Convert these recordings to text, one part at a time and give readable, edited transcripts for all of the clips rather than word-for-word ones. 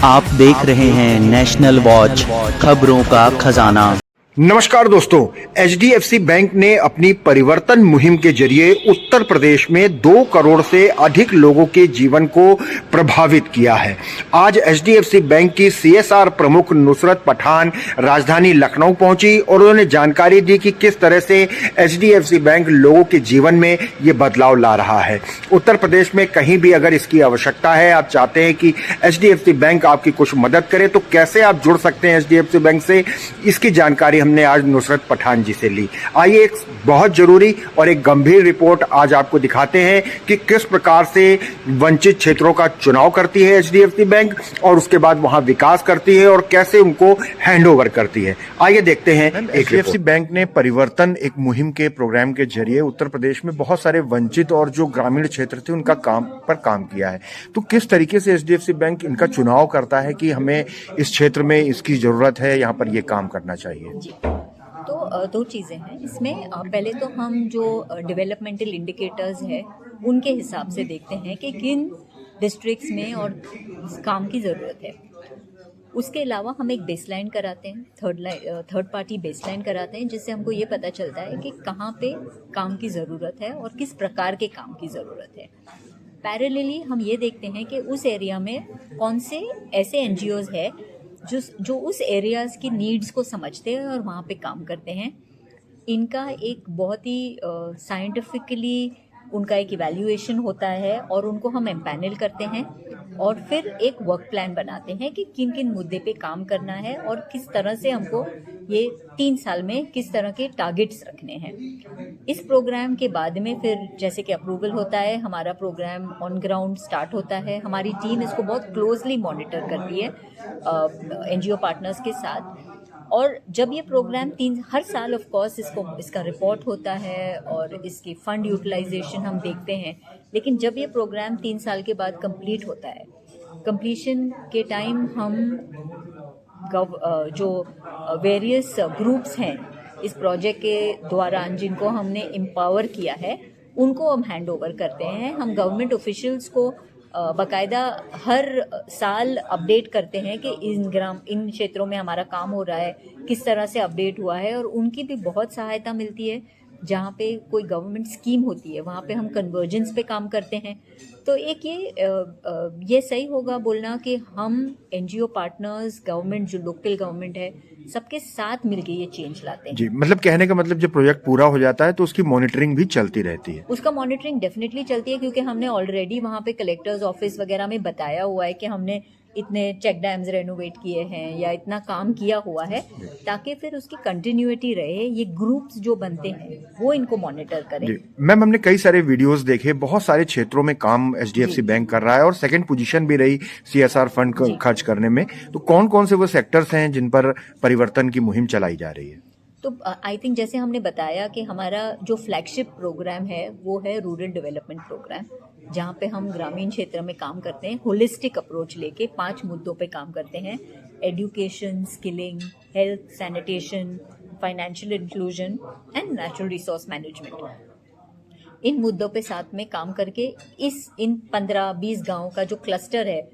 आप देख रहे हैं नेशनल वॉच, खबरों का खजाना। नमस्कार दोस्तों, एचडीएफसी बैंक ने अपनी परिवर्तन मुहिम के जरिए उत्तर प्रदेश में 2 करोड़ से अधिक लोगों के जीवन को प्रभावित किया है। आज एचडीएफसी बैंक की सीएसआर प्रमुख नुसरत पठान राजधानी लखनऊ पहुंची और उन्होंने जानकारी दी कि किस तरह से एचडीएफसी बैंक लोगों के जीवन में ये बदलाव ला रहा है। उत्तर प्रदेश में कहीं भी अगर इसकी आवश्यकता है, आप चाहते हैं कि एचडीएफसी बैंक आपकी कुछ मदद करे, तो कैसे आप जुड़ सकते हैं एचडीएफसी बैंक से, इसकी जानकारी हमने आज नुसरत पठान जी से ली। आइए एक बहुत जरूरी और एक गंभीर रिपोर्ट आज आपको दिखाते हैं कि किस प्रकार से वंचित क्षेत्रों का चुनाव करती है एचडीएफसी बैंक और उसके बाद वहां विकास करती है और कैसे उनको हैंडओवर करती है। आइए देखते हैं। एचडीएफसी बैंक ने परिवर्तन एक मुहिम के प्रोग्राम के जरिए उत्तर प्रदेश में बहुत सारे वंचित और जो ग्रामीण क्षेत्र थे उनका काम किया है। तो किस तरीके से एचडीएफसी बैंक इनका चुनाव करता है कि हमें इस क्षेत्र में इसकी जरूरत है, यहाँ पर ये काम करना चाहिए? तो 2 चीज़ें हैं इसमें। पहले तो हम जो डेवलपमेंटल इंडिकेटर्स है उनके हिसाब से देखते हैं कि किन डिस्ट्रिक्ट्स में और काम की ज़रूरत है। उसके अलावा हम एक बेसलाइन कराते हैं, थर्ड पार्टी बेसलाइन कराते हैं, जिससे हमको ये पता चलता है कि कहाँ पे काम की ज़रूरत है और किस प्रकार के काम की ज़रूरत है। पैरेलली हम ये देखते हैं कि उस एरिया में कौन से ऐसे एनजीओज है जो उस एरियाज़ की नीड्स को समझते हैं और वहाँ पे काम करते हैं। इनका एक बहुत ही साइंटिफिकली उनका एक इवैल्यूएशन होता है और उनको हम एम्पैनल करते हैं और फिर एक वर्क प्लान बनाते हैं कि किन किन मुद्दे पे काम करना है और किस तरह से हमको ये 3 साल में किस तरह के टारगेट्स रखने हैं। इस प्रोग्राम के बाद में फिर जैसे कि अप्रूवल होता है, हमारा प्रोग्राम ऑन ग्राउंड स्टार्ट होता है। हमारी टीम इसको बहुत क्लोजली मॉनिटर करती है एनजीओ पार्टनर्स के साथ। और जब ये प्रोग्राम हर साल ऑफ कोर्स इसका रिपोर्ट होता है और इसकी फंड यूटिलाइजेशन हम देखते हैं, लेकिन जब ये प्रोग्राम 3 साल के बाद कंप्लीट होता है, कंप्लीशन के टाइम हम जो वेरियस ग्रुप्स हैं इस प्रोजेक्ट के दौरान जिनको हमने एम्पावर किया है उनको हम हैंड ओवर करते हैं। हम गवर्नमेंट ऑफिशियल्स को बाकायदा हर साल अपडेट करते हैं कि इन क्षेत्रों में हमारा काम हो रहा है, किस तरह से अपडेट हुआ है, और उनकी भी बहुत सहायता मिलती है। जहाँ पे कोई गवर्नमेंट स्कीम होती है वहाँ पे हम कन्वर्जेंस पे काम करते हैं। तो एक ये सही होगा बोलना कि हम एनजीओ पार्टनर्स, गवर्नमेंट जो लोकल गवर्नमेंट है, सबके साथ मिलके ये चेंज लाते हैं। जी, मतलब कहने का मतलब जब प्रोजेक्ट पूरा हो जाता है तो उसकी मॉनिटरिंग भी चलती रहती है? उसका मॉनिटरिंग डेफिनेटली चलती है, क्योंकि हमने ऑलरेडी वहाँ पे कलेक्टर्स ऑफिस वगैरह में बताया हुआ है कि हमने इतने चेक डैम्स रेनोवेट किए हैं या इतना काम किया हुआ है, ताकि फिर उसकी कंटिन्यूटी रहे। ये ग्रुप्स जो बनते हैं वो इनको मॉनिटर करें। मैम, हमने कई सारे वीडियोस देखे, बहुत सारे क्षेत्रों में काम एचडीएफसी बैंक कर रहा है और सेकंड पोजीशन भी रही सीएसआर फंड खर्च करने में। तो कौन कौन से वो सेक्टर्स हैं जिन पर परिवर्तन की मुहिम चलाई जा रही है? तो आई थिंक जैसे हमने बताया कि हमारा जो फ्लैगशिप प्रोग्राम है वो है रूरल डेवलपमेंट प्रोग्राम, जहाँ पे हम ग्रामीण क्षेत्र में काम करते हैं। होलिस्टिक अप्रोच लेके 5 मुद्दों पे काम करते हैं: education, skilling, health, sanitation, financial inclusion and natural resource management. इन मुद्दों पे साथ में काम करके इन 15-20 गाँव का जो क्लस्टर है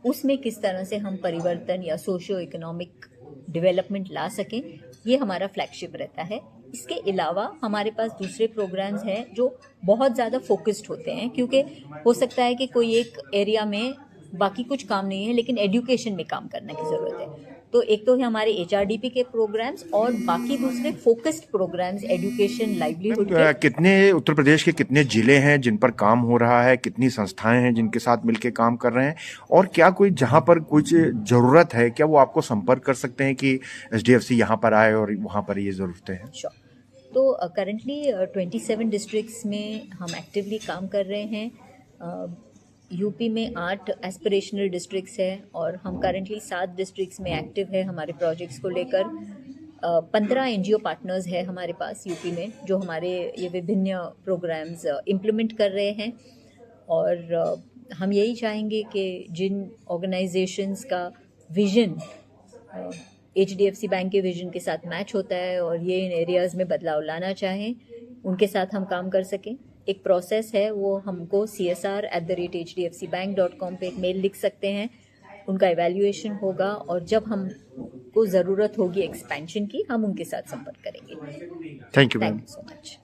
उसमें किस तरह से हम परिवर्तन या सोशियो इकोनॉमिक डेवलपमेंट ला सकें, ये हमारा फ्लैगशिप रहता है। इसके अलावा हमारे पास दूसरे प्रोग्राम्स हैं जो बहुत ज़्यादा फोकस्ड होते हैं, क्योंकि हो सकता है कि कोई एक एरिया में बाकी कुछ काम नहीं है लेकिन एजुकेशन में काम करने की ज़रूरत है। तो एक तो है हमारे एचआरडीपी के प्रोग्राम्स और बाकी दूसरे फोकस्ड प्रोग्राम्स एजुकेशन, लाइवलीहुड के। कितने उत्तर प्रदेश के कितने जिले हैं जिन पर काम हो रहा है, कितनी संस्थाएं हैं जिनके साथ मिलकर काम कर रहे हैं, और क्या कोई जहां पर कुछ जरूरत है क्या वो आपको संपर्क कर सकते हैं कि एचडीएफसी यहाँ पर आए और वहां पर ये जरूरतें हैं? श्योर। तो करंटली 27 डिस्ट्रिक्ट्स में हम एक्टिवली काम कर रहे हैं। यूपी में 8 एस्पिरेशनल डिस्ट्रिक्ट्स हैं और हम करंटली 7 डिस्ट्रिक्ट्स में एक्टिव है हमारे प्रोजेक्ट्स को लेकर। 15 एनजीओ पार्टनर्स है हमारे पास यूपी में जो हमारे ये विभिन्न प्रोग्राम्स इम्प्लीमेंट कर रहे हैं। और हम यही चाहेंगे कि जिन ऑर्गेनाइजेशंस का विजन एचडीएफसी बैंक के विजन के साथ मैच होता है और ये इन एरियाज़ में बदलाव लाना चाहें, उनके साथ हम काम कर सकें। एक प्रोसेस है, वो हमको csr@hdfcbank.com पे एक मेल लिख सकते हैं उनका इवैल्यूएशन होगा और जब हमको ज़रूरत होगी एक्सपेंशन की हम उनके साथ संपर्क करेंगे। Thank you thank ma'am. You so much.